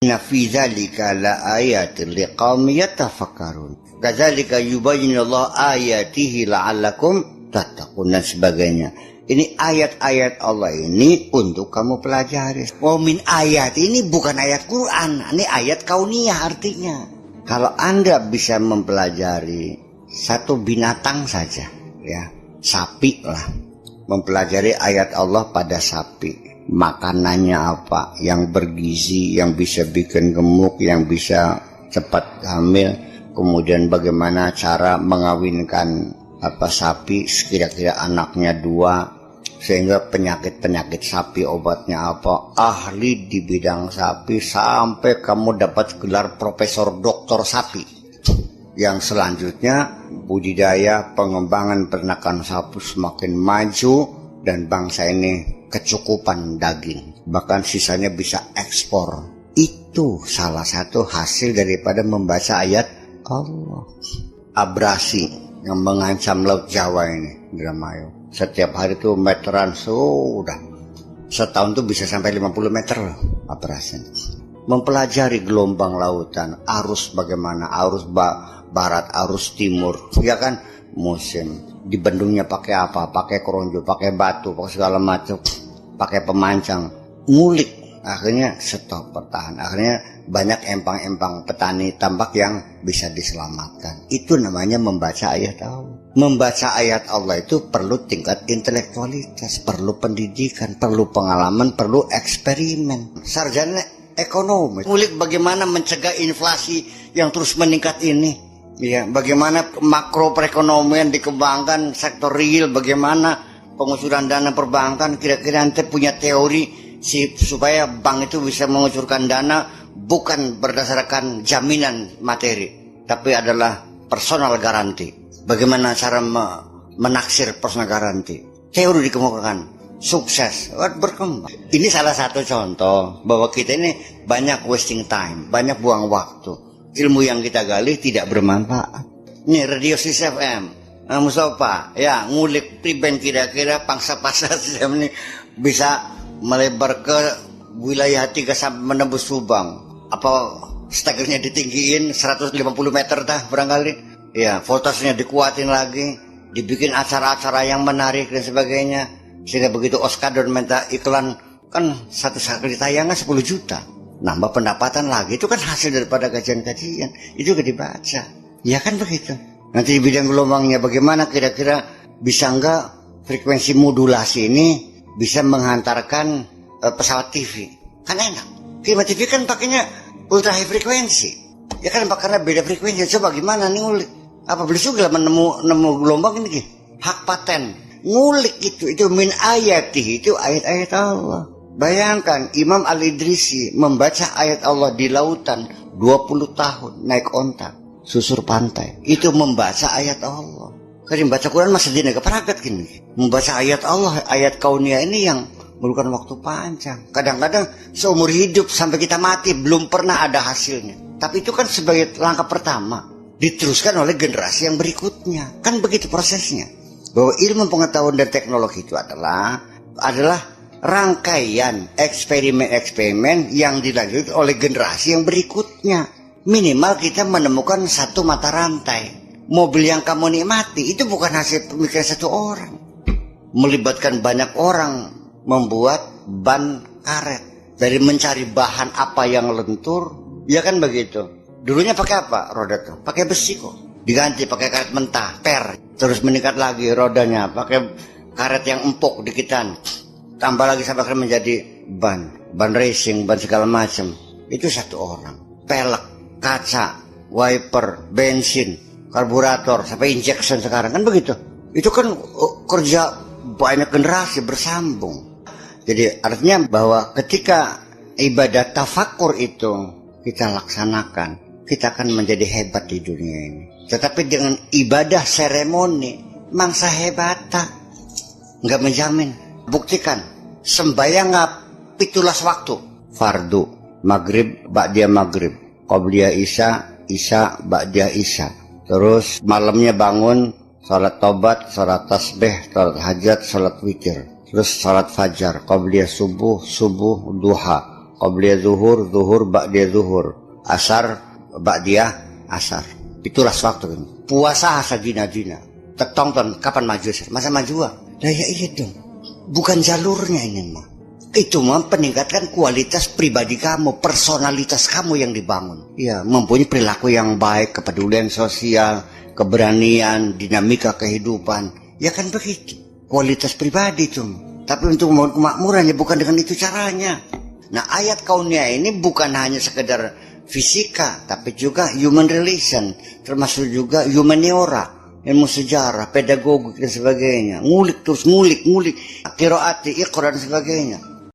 Inna fi dzalika la ayatin liqaumin yatafakkarun. Kadzalika yubayyinullahu ayatihi la'allakum tattaqun dan sebagainya. Ini ayat-ayat Allah ini untuk kamu pelajari. Oh, min ayat ini bukan ayat Quran, ini ayat kauniyah artinya. Kalau Anda bisa mempelajari satu binatang saja, ya, sapi lah, mempelajari ayat Allah pada sapi. Makanannya apa, yang bergizi, yang bisa bikin gemuk, yang bisa cepat hamil, kemudian bagaimana cara mengawinkan sapi kira-kira anaknya 2, sehingga penyakit-penyakit sapi obatnya apa, ahli di bidang sapi sampai kamu dapat gelar profesor doktor sapi. Yang selanjutnya budidaya pengembangan peternakan sapi semakin maju dan bangsa ini kecukupan daging, bahkan sisanya bisa ekspor. Itu salah satu hasil daripada membaca ayat Allah. Abrasi yang mengancam Laut Jawa ini, Indramayu, setiap hari itu meteran, sudah setahun tuh bisa sampai 50 meter loh abrasi. Mempelajari gelombang lautan, arus bagaimana, arus barat, arus timur, ya kan, musim di bendungnya pakai apa, pakai keronjo, pakai batu, pakai segala macam, pakai pemancang, ngulik, akhirnya stop bertahan, akhirnya banyak empang-empang petani tambak yang bisa diselamatkan. Itu namanya membaca ayat Allah. Membaca ayat Allah itu perlu tingkat intelektualitas, perlu pendidikan, perlu pengalaman, perlu eksperimen. Sarjana ekonomi ngulik bagaimana mencegah inflasi yang terus meningkat ini. Ya, bagaimana makro perekonomian dikembangkan, sektor real, bagaimana pengucuran dana perbankan, kira-kira nanti punya teori supaya bank itu bisa mengucurkan dana bukan berdasarkan jaminan materi, tapi adalah personal garanti. Bagaimana cara menaksir personal garanti? Teori dikemukakan, sukses, berkembang. Ini salah satu contoh bahwa kita ini banyak wasting time, banyak buang waktu. Ilmu yang kita gali tidak bermanfaat. Ini Radio Sis FM, Mustafa, ya, ngulik priben kira-kira pangsa pasar ini bisa melebar ke wilayah 3 sampai menembus Subang. Apa stegernya ditinggiin 150 meter dah barangkali. Ya, voltasenya dikuatin lagi, dibikin acara-acara yang menarik dan sebagainya. Sehingga begitu Oskadon minta iklan, kan satu kali tayangan 10 juta. Nambah pendapatan lagi, itu kan hasil daripada kajian-kajian. Itu juga dibaca, ya kan begitu. Nanti di bidang gelombangnya bagaimana, kira-kira bisa enggak frekuensi modulasi ini bisa menghantarkan pesawat TV. Kan enak, Kima TV kan pakainya ultra high frekuensi, ya kan, karena beda frekuensi. Coba gimana nih ngulik, apa beli juga nemu gelombang ini, hak paten, ngulik itu min ayati, itu ayat-ayat Allah. Bayangkan Imam Al-Idrisi membaca ayat Allah di lautan 20 tahun naik onta susur pantai, itu membaca ayat Allah. Kan membaca Quran masih di negara peragat gini, membaca ayat Allah, ayat kauniyah ini yang memerlukan waktu panjang. Kadang-kadang seumur hidup sampai kita mati belum pernah ada hasilnya. Tapi itu kan sebagai langkah pertama, diteruskan oleh generasi yang berikutnya. Kan begitu prosesnya. Bahwa ilmu pengetahuan dan teknologi itu adalah rangkaian eksperimen-eksperimen yang dilanjutkan oleh generasi yang berikutnya. Minimal kita menemukan satu mata rantai. Mobil yang kamu nikmati itu bukan hasil pemikiran satu orang. Melibatkan banyak orang membuat ban karet. Dari mencari bahan apa yang lentur, ya kan begitu. Dulunya pakai apa roda tuh? Pakai besi kok. Diganti pakai karet mentah, per. Terus meningkat lagi rodanya, pakai karet yang empuk dikitan. Tambah lagi sampai akhirnya menjadi ban racing, ban segala macam. Itu satu orang. Pelek, kaca, wiper, bensin, karburator, sampai injection sekarang, kan begitu. Itu kan kerja banyak generasi bersambung. Jadi artinya bahwa ketika ibadah tafakur itu kita laksanakan, kita akan menjadi hebat di dunia ini. Tetapi dengan ibadah seremoni, mangsa hebata, nggak menjamin. Buktikan, sembahyang 17 waktu, fardu, maghrib, ba'diyah maghrib, qobliyah isya, isya, ba'diyah isya. Terus malamnya bangun, salat tobat, salat tasbih, salat hajat, salat witir. Terus salat fajar, qobliyah subuh, subuh, duha, Qabliyah zuhur, zuhur ba'diyah zuhur, asar ba'diyah asar. Itulah waktu ini. Puasa hasa dina-dina. Tonton kapan maju, masa maju ah? Nah ya iya dong. Bukan jalurnya ini mah. Itu mah peningkatkan kualitas pribadi kamu, personalitas kamu yang dibangun. Ya, mempunyai perilaku yang baik, kepedulian sosial, keberanian, dinamika kehidupan. Ya kan begitu. Kualitas pribadi itu. Tapi untuk membangun kemakmuran ya bukan dengan itu caranya. Nah ayat kaunia ini bukan hanya sekedar fisika, tapi juga human relation, termasuk juga humaniora, ilmu sejarah, pedagogik dan sebagainya. Ngulik terus, ngulik, qiraati, iqra dan sebagainya.